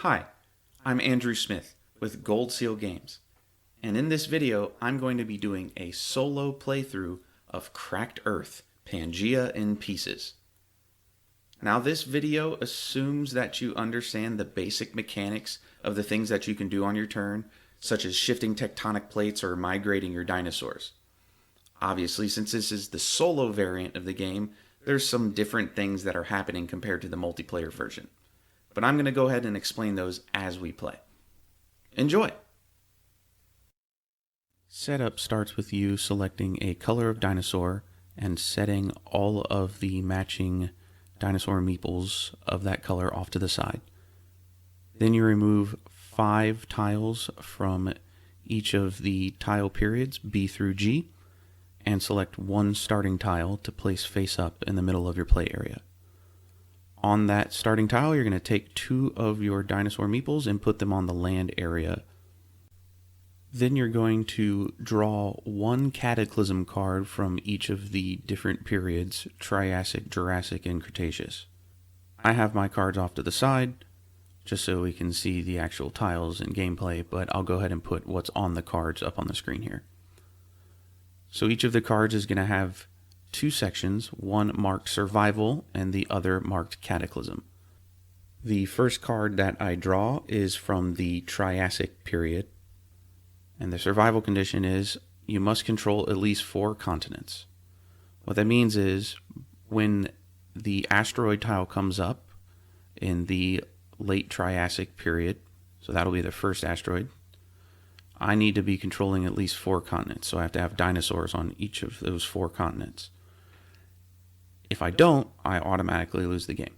Hi, I'm Andrew Smith with Gold Seal Games, and in this video I'm going to be doing a solo playthrough of Cracked Earth, Pangea in Pieces. Now this video assumes that you understand the basic mechanics of the things that you can do on your turn, such as shifting tectonic plates or migrating your dinosaurs. Obviously, since this is the solo variant of the game, there's some different things that are happening compared to the multiplayer version. But I'm going to go ahead and explain those as we play. Enjoy! Setup starts with you selecting a color of dinosaur and setting all of the matching dinosaur meeples of that color off to the side. Then you remove 5 tiles from each of the tile periods, B through G, and select one starting tile to place face up in the middle of your play area. On that starting tile, you're going to take 2 of your dinosaur meeples and put them on the land area. Then you're going to draw 1 Cataclysm card from each of the different periods, Triassic, Jurassic, and Cretaceous. I have my cards off to the side, just so we can see the actual tiles and gameplay, but I'll go ahead and put what's on the cards up on the screen here. So each of the cards is going to have 2 sections, one marked Survival and the other marked Cataclysm. The first card that I draw is from the Triassic Period, and the survival condition is you must control at least 4 continents. What that means is when the Asteroid Tile comes up in the late Triassic Period, so that'll be the first asteroid, I need to be controlling at least 4 continents, so I have to have dinosaurs on each of those 4 continents. If I don't, I automatically lose the game.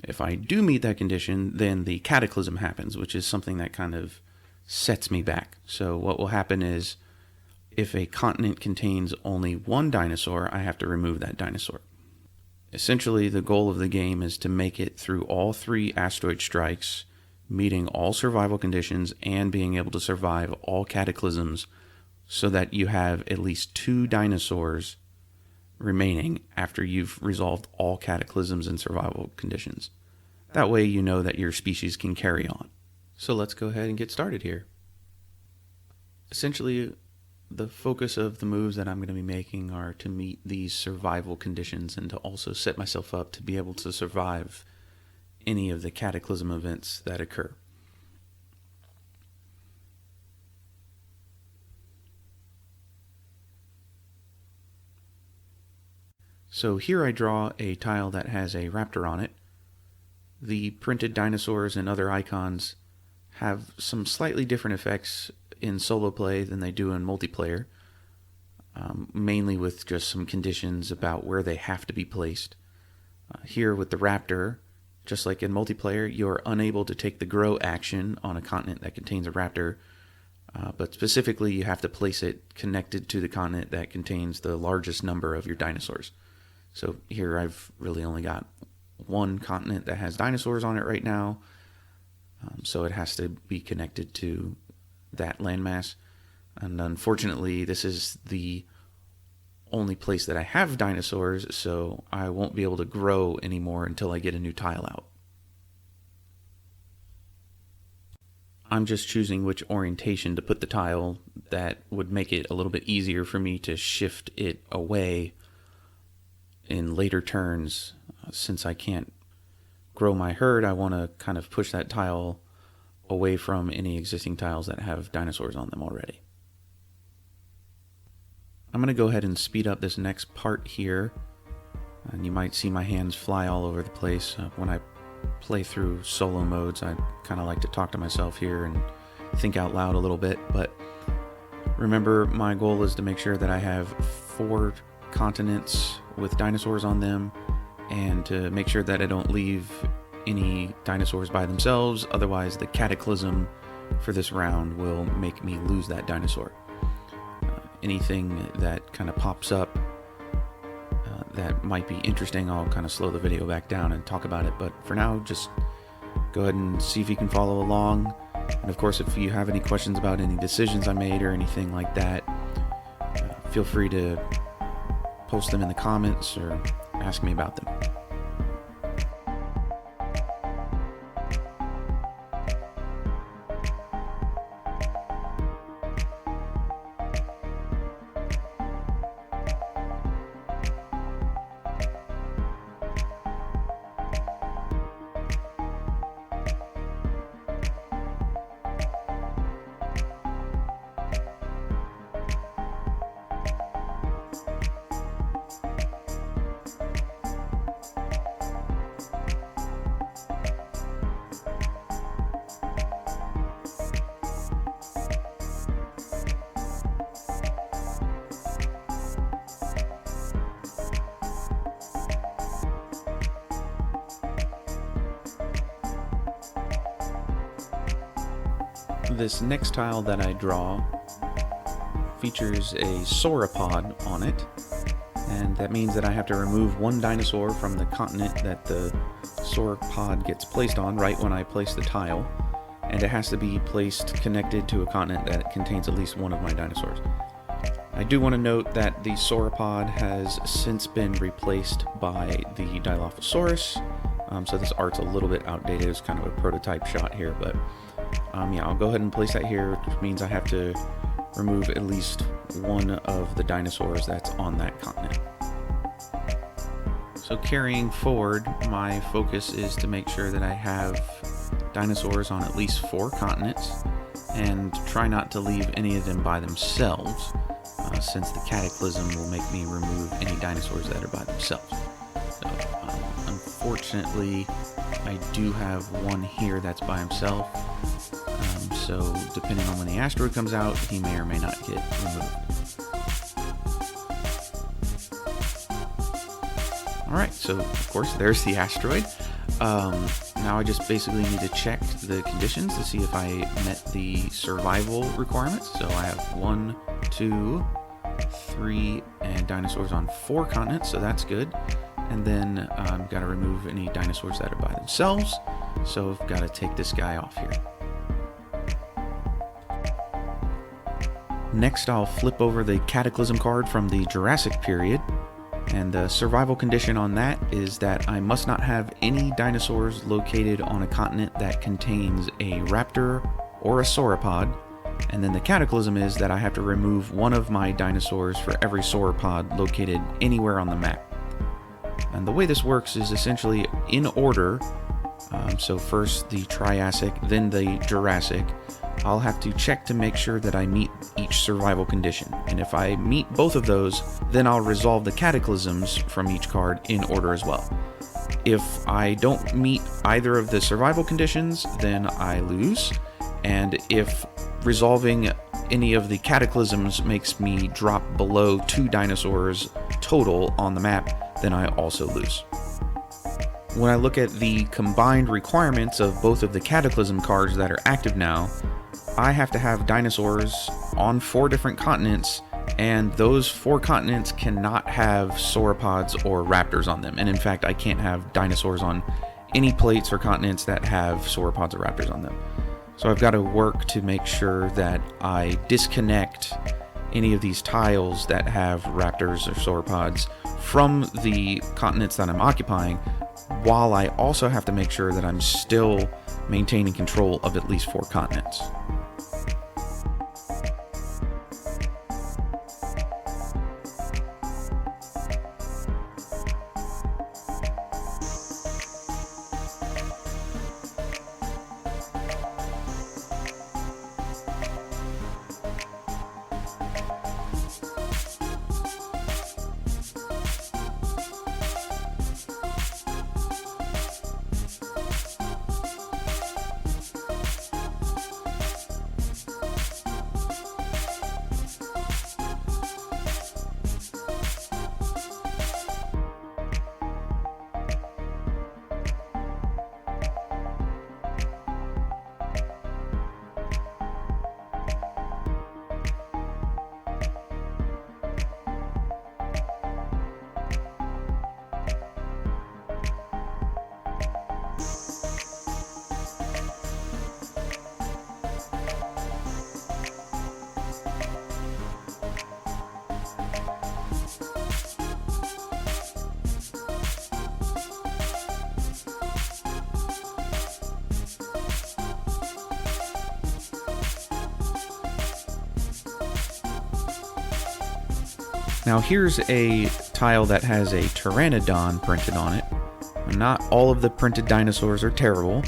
If I do meet that condition, then the Cataclysm happens, which is something that kind of sets me back. So what will happen is, if a continent contains only 1 dinosaur, I have to remove that dinosaur. Essentially, the goal of the game is to make it through all 3 asteroid strikes, meeting all survival conditions and being able to survive all cataclysms so that you have at least 2 dinosaurs remaining after you've resolved all cataclysms and survival conditions. That way you know that your species can carry on. So let's go ahead and get started here. Essentially, the focus of the moves that I'm going to be making are to meet these survival conditions and to also set myself up to be able to survive any of the cataclysm events that occur. So here I draw a tile that has a raptor on it. The printed dinosaurs and other icons have some slightly different effects in solo play than they do in multiplayer, mainly with just some conditions about where they have to be placed. Here with the raptor, just like in multiplayer, you're unable to take the grow action on a continent that contains a raptor, but specifically you have to place it connected to the continent that contains the largest number of your dinosaurs. So here I've really only got 1 continent that has dinosaurs on it right now, so it has to be connected to that landmass. And unfortunately, this is the only place that I have dinosaurs, so I won't be able to grow anymore until I get a new tile out. I'm just choosing which orientation to put the tile that would make it a little bit easier for me to shift it away in later turns. Since I can't grow my herd, I want to kind of push that tile away from any existing tiles that have dinosaurs on them already. I'm going to go ahead and speed up this next part here, and you might see my hands fly all over the place. When I play through solo modes, I kind of like to talk to myself here and think out loud a little bit, but remember, my goal is to make sure that I have 4 continents with dinosaurs on them, and to make sure that I don't leave any dinosaurs by themselves, otherwise the cataclysm for this round will make me lose that dinosaur. Anything that kind of pops up that might be interesting, I'll kind of slow the video back down and talk about it, but for now, just go ahead and see if you can follow along. And of course, if you have any questions about any decisions I made or anything like that, feel free to post them in the comments or ask me about them. This next tile that I draw features a sauropod on it, and that means that I have to remove one dinosaur from the continent that the sauropod gets placed on right when I place the tile, and it has to be placed connected to a continent that contains at least one of my dinosaurs. I do want to note that the sauropod has since been replaced by the Dilophosaurus, so this art's a little bit outdated. It's kind of a prototype shot here, but yeah, I'll go ahead and place that here, which means I have to remove at least one of the dinosaurs that's on that continent. So carrying forward, my focus is to make sure that I have dinosaurs on at least 4 continents, and try not to leave any of them by themselves, since the Cataclysm will make me remove any dinosaurs that are by themselves. So, unfortunately, I do have one here that's by himself, so depending on when the asteroid comes out, he may or may not get removed. Alright, so of course there's the asteroid. Now I just basically need to check the conditions to see if I met the survival requirements. So I have 1, 2, 3, and dinosaurs on 4 continents, so that's good. And then I've got to remove any dinosaurs that are by themselves, so I've got to take this guy off here. Next, I'll flip over the Cataclysm card from the Jurassic Period, and the survival condition on that is that I must not have any dinosaurs located on a continent that contains a raptor or a sauropod, and then the Cataclysm is that I have to remove one of my dinosaurs for every sauropod located anywhere on the map. And the way this works is essentially in order, so first the Triassic, then the Jurassic. I'll have to check to make sure that I meet each survival condition, and if I meet both of those, then I'll resolve the Cataclysms from each card in order as well. If I don't meet either of the survival conditions, then I lose, and if resolving any of the Cataclysms makes me drop below 2 dinosaurs total on the map, then I also lose. When I look at the combined requirements of both of the Cataclysm cards that are active now, I have to have dinosaurs on 4 different continents, and those 4 continents cannot have sauropods or raptors on them. And in fact, I can't have dinosaurs on any plates or continents that have sauropods or raptors on them. So I've got to work to make sure that I disconnect any of these tiles that have raptors or sauropods from the continents that I'm occupying, while I also have to make sure that I'm still maintaining control of at least 4 continents. Now here's a tile that has a pteranodon printed on it. Not all of the printed dinosaurs are terrible.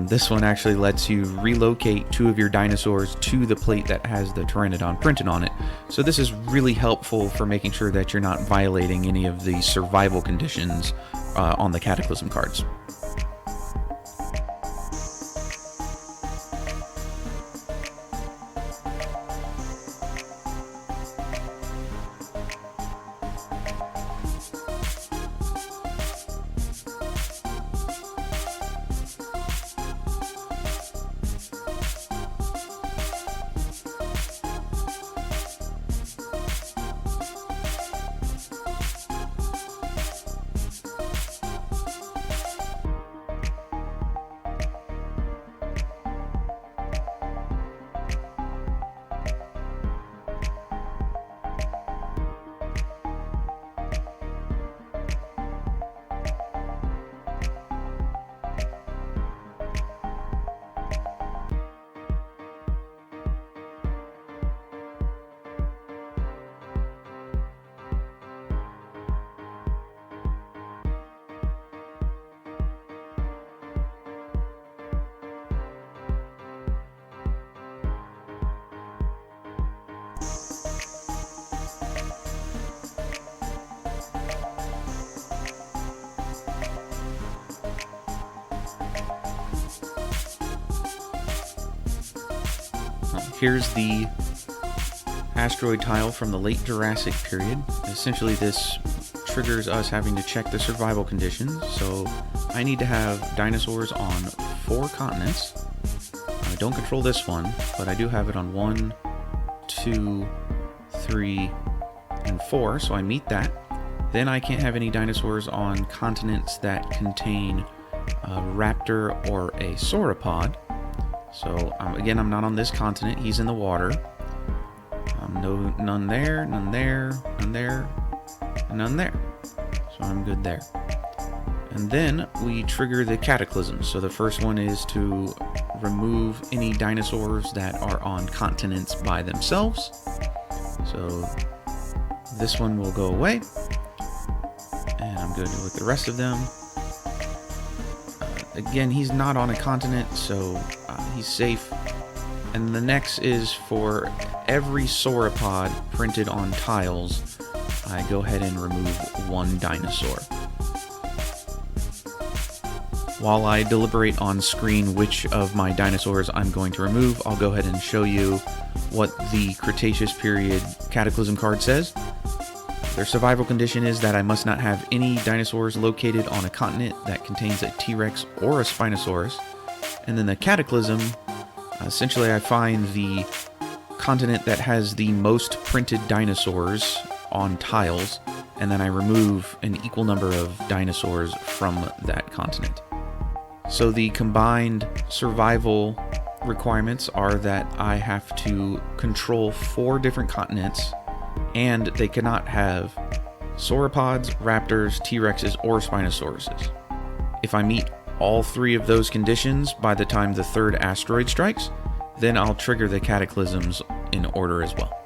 This one actually lets you relocate 2 of your dinosaurs to the plate that has the pteranodon printed on it. So this is really helpful for making sure that you're not violating any of the survival conditions on the Cataclysm cards. here's the asteroid tile from the late Jurassic period. Essentially, this triggers us having to check the survival conditions. So I need to have dinosaurs on 4 continents. I don't control this one, but I do have it on 1, 2, 3, and 4, so I meet that. Then I can't have any dinosaurs on continents that contain a raptor or a sauropod. So again, I'm not on this continent. He's in the water. None there, none there, none there, and none there. So I'm good there. And then we trigger the Cataclysm. So the first one is to remove any dinosaurs that are on continents by themselves. So this one will go away. And I'm good with the rest of them. Again, he's not on a continent, so he's safe. And the next is for every sauropod printed on tiles, I go ahead and remove 1 dinosaur. While I deliberate on screen which of my dinosaurs I'm going to remove, I'll go ahead and show you what the Cretaceous Period Cataclysm card says. Their survival condition is that I must not have any dinosaurs located on a continent that contains a T-Rex or a Spinosaurus. And then the Cataclysm, essentially I find the continent that has the most printed dinosaurs on tiles, and then I remove an equal number of dinosaurs from that continent. So the combined survival requirements are that I have to control 4 different continents, and they cannot have sauropods, raptors, T-Rexes, or Spinosauruses. If I meet all 3 of those conditions by the time the 3rd asteroid strikes, then I'll trigger the Cataclysms in order as well.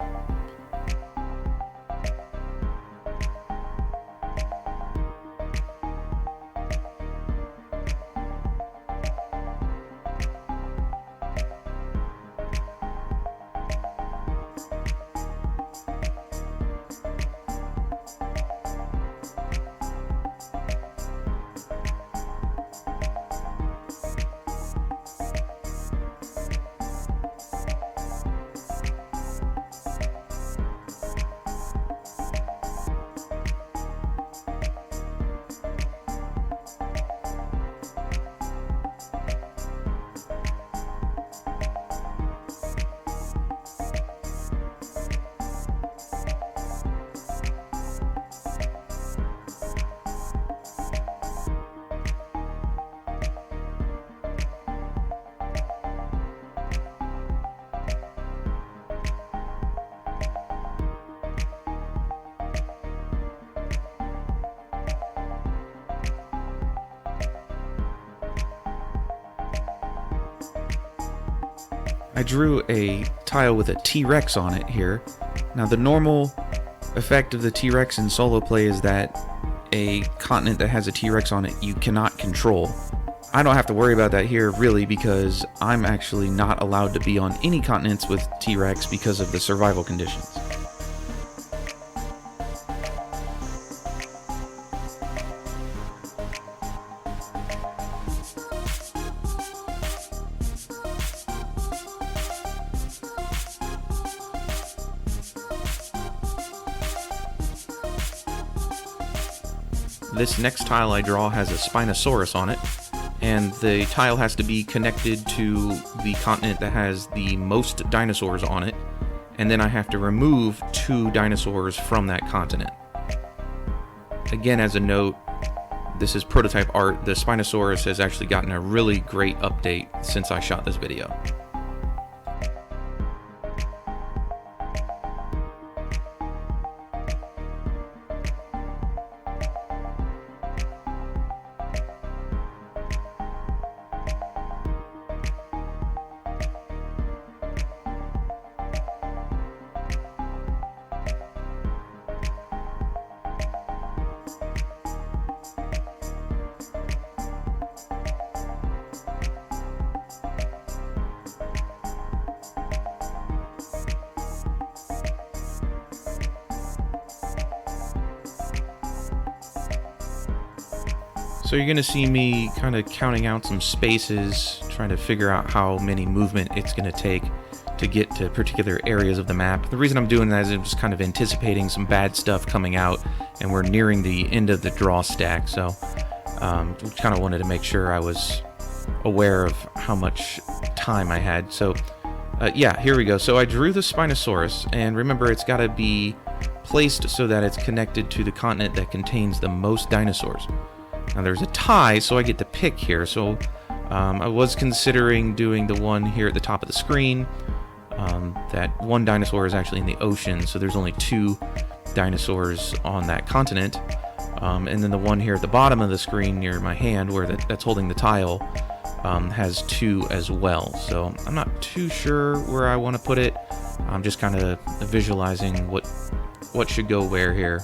I drew a tile with a T-Rex on it here. Now the normal effect of the T-Rex in solo play is that a continent that has a T-Rex on it you cannot control. I don't have to worry about that here really because I'm actually not allowed to be on any continents with T-Rex because of the survival conditions. This next tile I draw has a Spinosaurus on it, and the tile has to be connected to the continent that has the most dinosaurs on it, and then I have to remove 2 dinosaurs from that continent. Again, as a note, this is prototype art. The Spinosaurus has actually gotten a really great update since I shot this video. So you're going to see me kind of counting out some spaces, trying to figure out how many movement it's going to take to get to particular areas of the map. The reason I'm doing that is I'm just kind of anticipating some bad stuff coming out, and we're nearing the end of the draw stack, so kind of wanted to make sure I was aware of how much time I had. So yeah, here we go. So I drew the Spinosaurus, and remember, it's got to be placed so that it's connected to the continent that contains the most dinosaurs. Now there's a tie, so I get to pick here. So I was considering doing the one here at the top of the screen. That one dinosaur is actually in the ocean, so there's only 2 dinosaurs on that continent. And then the one here at the bottom of the screen near my hand, where that's holding the tile, has 2 as well. So I'm not too sure where I want to put it. I'm just kind of visualizing what should go where here.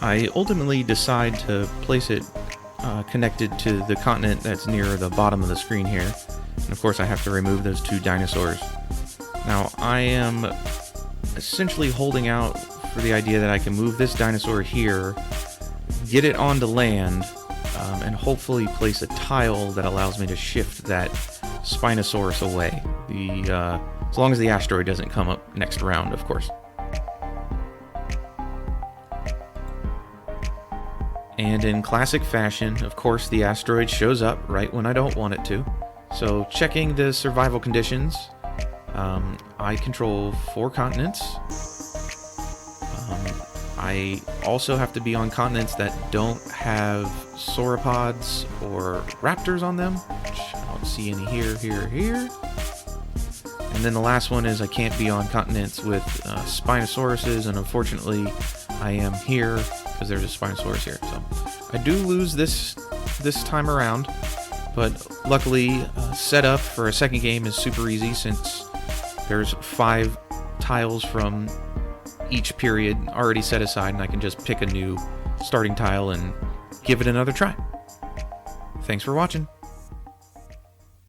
I ultimately decide to place it connected to the continent that's near the bottom of the screen here. And of course I have to remove those 2 dinosaurs. Now I am essentially holding out for the idea that I can move this dinosaur here, get it onto land, and hopefully place a tile that allows me to shift that Spinosaurus away. As long as the asteroid doesn't come up next round, of course. And in classic fashion, of course, the asteroid shows up right when I don't want it to. So checking the survival conditions, I control 4 continents. I also have to be on continents that don't have sauropods or raptors on them, which I don't see any here. And then the last one is I can't be on continents with Spinosauruses, and unfortunately I am here because there's a Spinosaurus here. So I do lose this time around, but luckily setup for a second game is super easy since there's 5 tiles from each period already set aside, and I can just pick a new starting tile and give it another try. Thanks for watching.